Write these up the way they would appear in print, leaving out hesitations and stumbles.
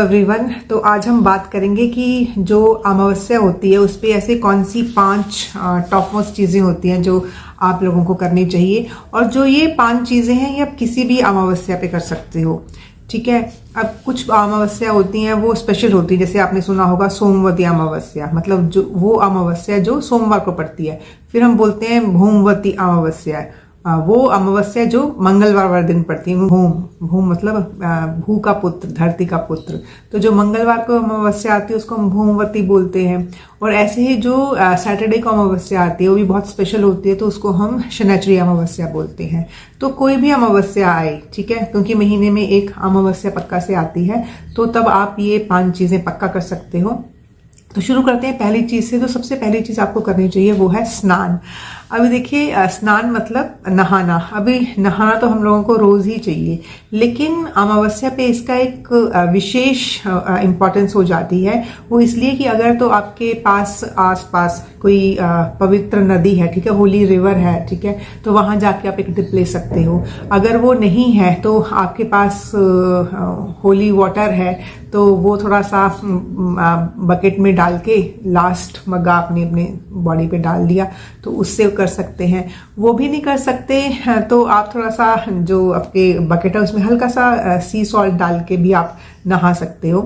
Everyone, तो आज हम बात करेंगे कि जो अमावस्या होती है उस पे ऐसे कौन सी 5 टॉप मोस्ट चीज़ें होती हैं जो आप लोगों को करनी चाहिए। और जो ये 5 चीज़ें हैं ये आप किसी भी अमावस्या पे कर सकते हो। ठीक है। अब कुछ अमावस्या होती हैं वो स्पेशल होती है, जैसे आपने सुना होगा सोमवती अमावस्या, मतलब जो वो अमावस्या जो सोमवार को पड़ती है। फिर हम बोलते हैं भूमवती अमावस्या, वो अमावस्या जो मंगलवार वाले दिन पड़ती है। भूम मतलब भू का पुत्र, धरती का पुत्र। तो जो मंगलवार को अमावस्या आती है उसको हम भूमवती बोलते हैं। और ऐसे ही जो सैटरडे को अमावस्या आती है वो भी बहुत स्पेशल होती है, तो उसको हम शनैचरी अमावस्या बोलते हैं। तो कोई भी अमावस्या आए, ठीक है, क्योंकि महीने में एक अमावस्या पक्का से आती है, तो तब आप ये 5 चीजें पक्का कर सकते हो। तो शुरू करते हैं पहली चीज से। तो सबसे पहली चीज आपको करनी चाहिए वो है स्नान। अभी देखिए, स्नान मतलब नहाना। अभी नहाना तो हम लोगों को रोज ही चाहिए, लेकिन अमावस्या पे इसका एक विशेष इम्पोर्टेंस हो जाती है। वो इसलिए कि अगर तो आपके पास आसपास कोई पवित्र नदी है, ठीक है, होली रिवर है, ठीक है, तो वहां जाके आप एक डिप ले सकते हो। अगर वो नहीं है तो आपके पास होली वाटर है, तो वो थोड़ा सा बकेट में डाल के लास्ट मग्गा अपने बॉडी पे डाल दिया, तो उससे कर सकते हैं। वो भी नहीं कर सकते तो आप थोड़ा सा जो आपके बकेट है उसमें हल्का सा सी सॉल्ट डाल के भी आप नहा सकते हो।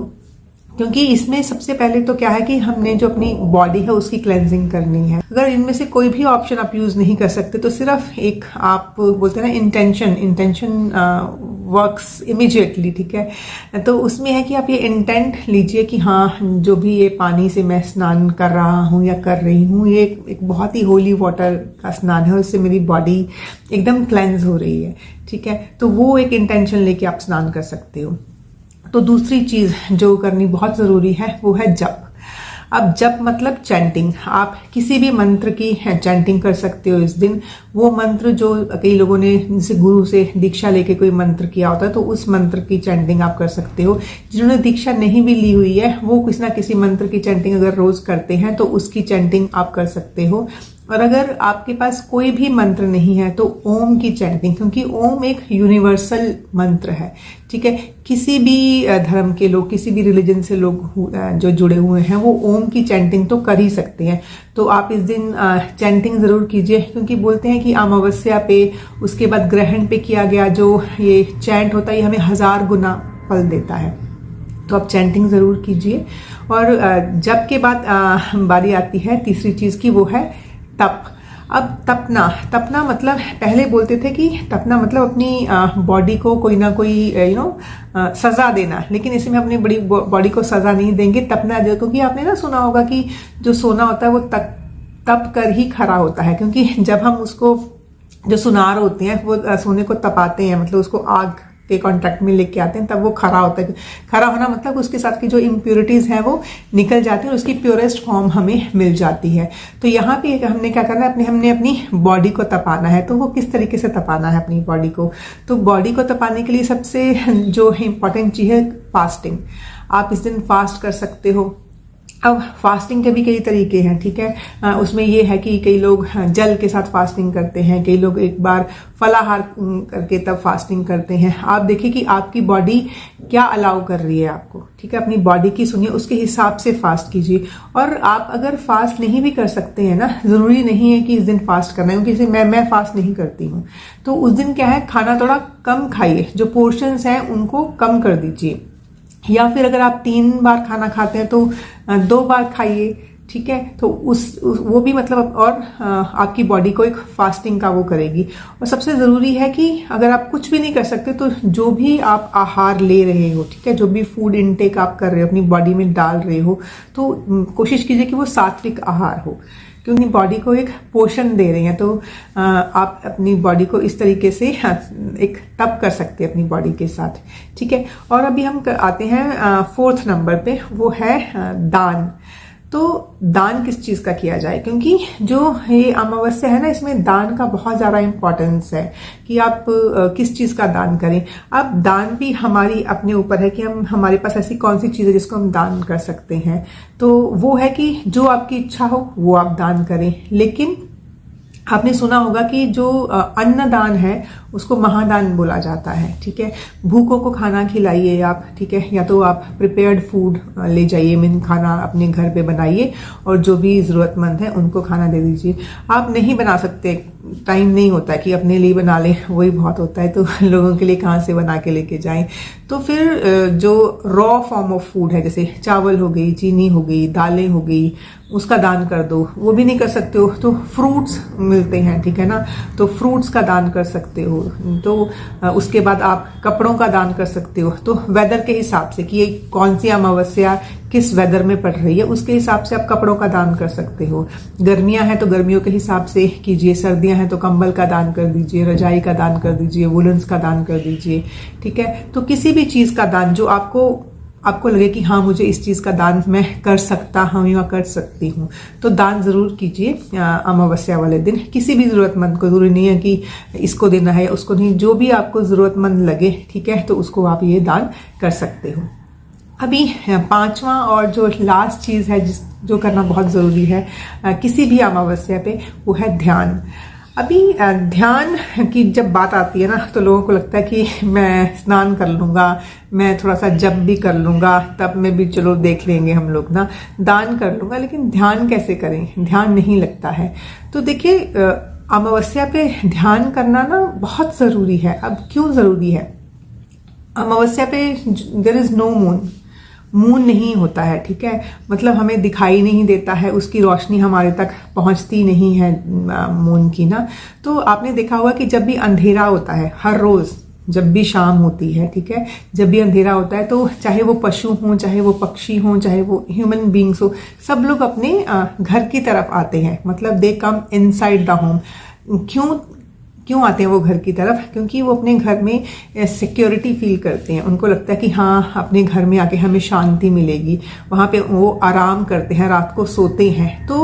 क्योंकि इसमें सबसे पहले तो क्या है कि हमने जो अपनी बॉडी है उसकी क्लेंजिंग करनी है। अगर इनमें से कोई भी ऑप्शन आप यूज नहीं कर सकते तो सिर्फ एक आप बोलते हैं ना इंटेंशन वर्क्स इमीडिएटली, ठीक है। तो उसमें है कि आप ये इंटेंट लीजिए कि हाँ, जो भी ये पानी से मैं स्नान कर रहा हूँ या कर रही हूँ, ये एक बहुत ही होली वाटर का स्नान है, उससे मेरी बॉडी एकदम क्लेंज हो रही है, ठीक है। तो वो एक इंटेंशन लेके आप स्नान कर सकते हो। तो दूसरी चीज जो करनी बहुत जरूरी है वो है जप। अब जप मतलब चैंटिंग। आप किसी भी मंत्र की चैंटिंग कर सकते हो इस दिन। वो मंत्र जो कई लोगों ने जैसे गुरु से दीक्षा लेके कोई मंत्र किया होता है तो उस मंत्र की चैंटिंग आप कर सकते हो। जिन्होंने दीक्षा नहीं भी ली हुई है वो किसी ना किसी मंत्र की चैंटिंग अगर रोज करते हैं तो उसकी चैंटिंग आप कर सकते हो। और अगर आपके पास कोई भी मंत्र नहीं है तो ओम की चैंटिंग, क्योंकि ओम एक यूनिवर्सल मंत्र है, ठीक है। किसी भी धर्म के लोग, किसी भी रिलीजन से लोग जो जुड़े हुए हैं वो ओम की चैंटिंग तो कर ही सकते हैं। तो आप इस दिन चैंटिंग जरूर कीजिए, क्योंकि बोलते हैं कि अमावस्या पे, उसके बाद ग्रहण पे किया गया जो ये चैंट होता है ये हमें 1000 गुना फल देता है। तो आप चैंटिंग जरूर कीजिए। और जब के बाद बारी आती है तीसरी चीज की, वो है तप। अब तपना मतलब पहले बोलते थे कि तपना मतलब अपनी बॉडी को कोई ना कोई सजा देना, लेकिन इसमें अपनी बड़ी बॉडी को सजा नहीं देंगे, तपना दे। क्योंकि आपने ना सुना होगा कि जो सोना होता है वो तप कर ही खरा होता है। क्योंकि जब हम उसको, जो सुनार होते हैं वो सोने को तपाते हैं, मतलब उसको आग के कॉन्ट्रैक्ट में लेके आते हैं, तब वो खरा होता है। खरा होना मतलब उसके साथ की जो इम्प्योरिटीज हैं वो निकल जाती है और उसकी प्योरेस्ट फॉर्म हमें मिल जाती है। तो यहाँ पे हमने क्या करना है, हमने अपनी बॉडी को तपाना है। तो वो किस तरीके से तपाना है अपनी बॉडी को? तो बॉडी को तपाने के लिए सबसे जो इम्पोर्टेंट चीज है फास्टिंग। आप इस दिन फास्ट कर सकते हो। अब फास्टिंग के भी कई तरीके हैं, ठीक है। उसमें ये है कि कई लोग जल के साथ फास्टिंग करते हैं, कई लोग एक बार फलाहार करके तब फास्टिंग करते हैं। आप देखिए कि आपकी बॉडी क्या अलाउ कर रही है आपको, ठीक है। अपनी बॉडी की सुनिए, उसके हिसाब से फास्ट कीजिए। और आप अगर फास्ट नहीं भी कर सकते हैं ना, जरूरी नहीं है कि इस दिन फास्ट करना है, क्योंकि मैं फास्ट नहीं करती हूँ, तो उस दिन क्या है, खाना थोड़ा कम खाइए, जो पोर्शंस हैं उनको कम कर दीजिए। या फिर अगर आप 3 बार खाना खाते हैं तो 2 बार खाइए, ठीक है। तो वो भी मतलब, और आपकी बॉडी को एक फास्टिंग का वो करेगी। और सबसे जरूरी है कि अगर आप कुछ भी नहीं कर सकते तो जो भी आप आहार ले रहे हो, ठीक है, जो भी फूड इनटेक आप कर रहे हो, अपनी बॉडी में डाल रहे हो, तो कोशिश कीजिए कि वो सात्विक आहार हो, क्योंकि बॉडी को एक पोषण दे रहे हैं। तो आप अपनी बॉडी को इस तरीके से एक तप कर सकते हैं अपनी बॉडी के साथ, ठीक है। और अभी हम आते हैं 4th नंबर पे, वो है दान। तो दान किस चीज का किया जाए, क्योंकि जो ये अमावस्या है ना, इसमें दान का बहुत ज्यादा इंपॉर्टेंस है कि आप किस चीज का दान करें। अब दान भी हमारी अपने ऊपर है कि हमारे पास ऐसी कौन सी चीज है जिसको हम दान कर सकते हैं। तो वो है कि जो आपकी इच्छा हो वो आप दान करें, लेकिन आपने सुना होगा कि जो अन्नदान है उसको महादान बोला जाता है, ठीक है। भूखों को खाना खिलाइए आप, ठीक है, या तो आप प्रिपेयर्ड फूड ले जाइए, मीन खाना अपने घर पे बनाइए और जो भी जरूरतमंद है उनको खाना दे दीजिए। आप नहीं बना सकते, टाइम नहीं होता कि अपने लिए बना लें, वही बहुत होता है, तो लोगों के लिए कहाँ से बना के लेके जाएं। तो फिर जो रॉ फॉर्म ऑफ फूड है, जैसे चावल हो गई, चीनी हो गई, दालें हो गई, उसका दान कर दो। वो भी नहीं कर सकते हो तो फ्रूट्स मिलते हैं, ठीक है ना, तो फ्रूट्स का दान कर सकते हो। तो उसके बाद आप कपड़ों का दान कर सकते हो। तो वेदर के हिसाब से कि ये कौन सी अमावस्या किस वेदर में पड़ रही है उसके हिसाब से आप कपड़ों का दान कर सकते हो। गर्मियां हैं तो गर्मियों के हिसाब से कीजिए, सर्दियां हैं तो कंबल का दान कर दीजिए, रजाई का दान कर दीजिए, वुलन्स का दान कर दीजिए, ठीक है। तो किसी भी चीज का दान जो आपको लगे कि हाँ मुझे इस चीज का दान मैं कर सकता हूँ या कर सकती हूँ, तो दान जरूर कीजिए अमावस्या वाले दिन। किसी भी जरूरतमंद को, जरूरी नहीं है कि इसको देना है उसको नहीं, जो भी आपको जरूरतमंद लगे, ठीक है, तो उसको आप ये दान कर सकते हो। अभी पांचवा और जो लास्ट चीज है जो करना बहुत जरूरी है किसी भी अमावस्या पे, वो है ध्यान। अभी ध्यान की जब बात आती है ना तो लोगों को लगता है कि मैं स्नान कर लूंगा, मैं थोड़ा सा जप भी कर लूंगा, तब में भी चलो देख लेंगे हम लोग ना, दान कर लूंगा, लेकिन ध्यान कैसे करें, ध्यान नहीं लगता है। तो देखिए अमावस्या पे ध्यान करना ना बहुत जरूरी है। अब क्यों जरूरी है? अमावस्या पे देयर इज नो मून नहीं होता है, ठीक है, मतलब हमें दिखाई नहीं देता है, उसकी रोशनी हमारे तक पहुंचती नहीं है मून की ना। तो आपने देखा होगा कि जब भी अंधेरा होता है, हर रोज जब भी शाम होती है, ठीक है, जब भी अंधेरा होता है, तो चाहे वो पशु हों, चाहे वो पक्षी हों, चाहे वो ह्यूमन बींग्स हो, सब लोग अपने घर की तरफ आते हैं, मतलब दे कम इनसाइड द होम। क्यों आते हैं वो घर की तरफ? क्योंकि वो अपने घर में सिक्योरिटी फील करते हैं, उनको लगता है कि हाँ अपने घर में आके हमें शांति मिलेगी, वहां पे वो आराम करते हैं, रात को सोते हैं। तो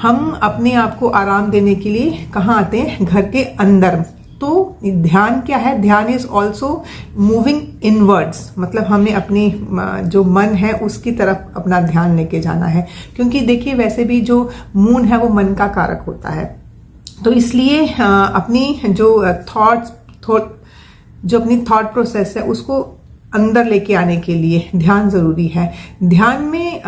हम अपने आप को आराम देने के लिए कहाँ आते हैं? घर के अंदर। तो ध्यान क्या है? ध्यान इज ऑल्सो मूविंग इनवर्ड्स, मतलब हमें अपने जो मन है उसकी तरफ अपना ध्यान लेके जाना है। क्योंकि देखिए वैसे भी जो मून है वो मन का कारक होता है, तो इसलिए अपनी जो अपनी थॉट प्रोसेस है उसको अंदर लेके आने के लिए ध्यान जरूरी है। ध्यान में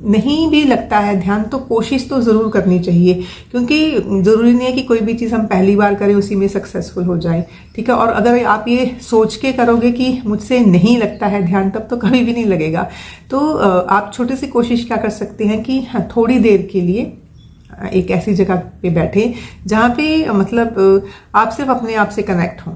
नहीं भी लगता है ध्यान, तो कोशिश तो जरूर करनी चाहिए, क्योंकि जरूरी नहीं है कि कोई भी चीज हम पहली बार करें उसी में सक्सेसफुल हो जाए, ठीक है। और अगर आप ये सोच के करोगे कि मुझसे नहीं लगता है ध्यान, तब तो कभी भी नहीं लगेगा। तो आप छोटी सी कोशिश क्या कर सकते हैं कि थोड़ी देर के लिए एक ऐसी जगह पे बैठे जहां पे मतलब आप सिर्फ अपने आप से कनेक्ट हो,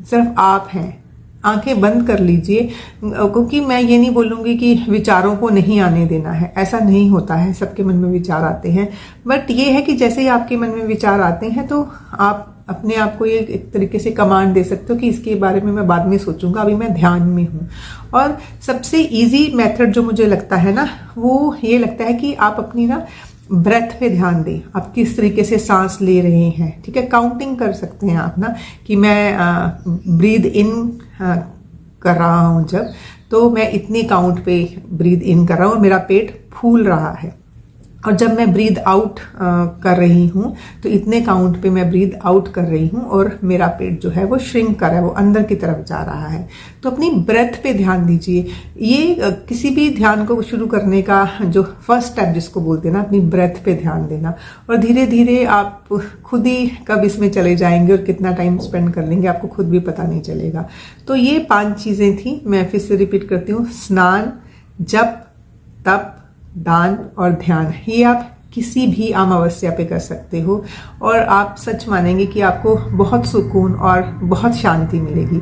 सिर्फ आप हैं, आंखें बंद कर लीजिए। क्योंकि मैं ये नहीं बोलूंगी कि विचारों को नहीं आने देना है, ऐसा नहीं होता है, सबके मन में विचार आते हैं, बट ये है कि जैसे ही आपके मन में विचार आते हैं तो आप अपने आप को ये एक तरीके से कमांड दे सकते हो कि इसके बारे में मैं बाद में सोचूंगा, अभी मैं ध्यान में हूं। और सबसे इजी मेथड जो मुझे लगता है ना, वो ये लगता है कि आप अपनी ना ब्रेथ पे ध्यान दें, आप किस तरीके से सांस ले रहे हैं, ठीक है। काउंटिंग कर सकते हैं आप ना, कि मैं ब्रीद इन कर रहा हूं जब, तो मैं इतनी काउंट पे ब्रीद इन कर रहा हूं और मेरा पेट फूल रहा है, और जब मैं ब्रीद आउट कर रही हूं तो इतने काउंट पे मैं ब्रीद आउट कर रही हूं और मेरा पेट जो है वो श्रिंक कर रहा है, वो अंदर की तरफ जा रहा है। तो अपनी ब्रेथ पे ध्यान दीजिए। ये किसी भी ध्यान को शुरू करने का जो फर्स्ट स्टेप जिसको बोलते हैं ना, अपनी ब्रेथ पे ध्यान देना, और धीरे धीरे आप खुद ही कब इसमें चले जाएंगे और कितना टाइम स्पेंड कर लेंगे आपको खुद भी पता नहीं चलेगा। तो ये 5 चीजें थी, मैं फिर से रिपीट करती हूँ। स्नान, जप, तप, दान और ध्यान, ये आप किसी भी अमावस्या पे कर सकते हो और आप सच मानेंगे कि आपको बहुत सुकून और बहुत शांति मिलेगी।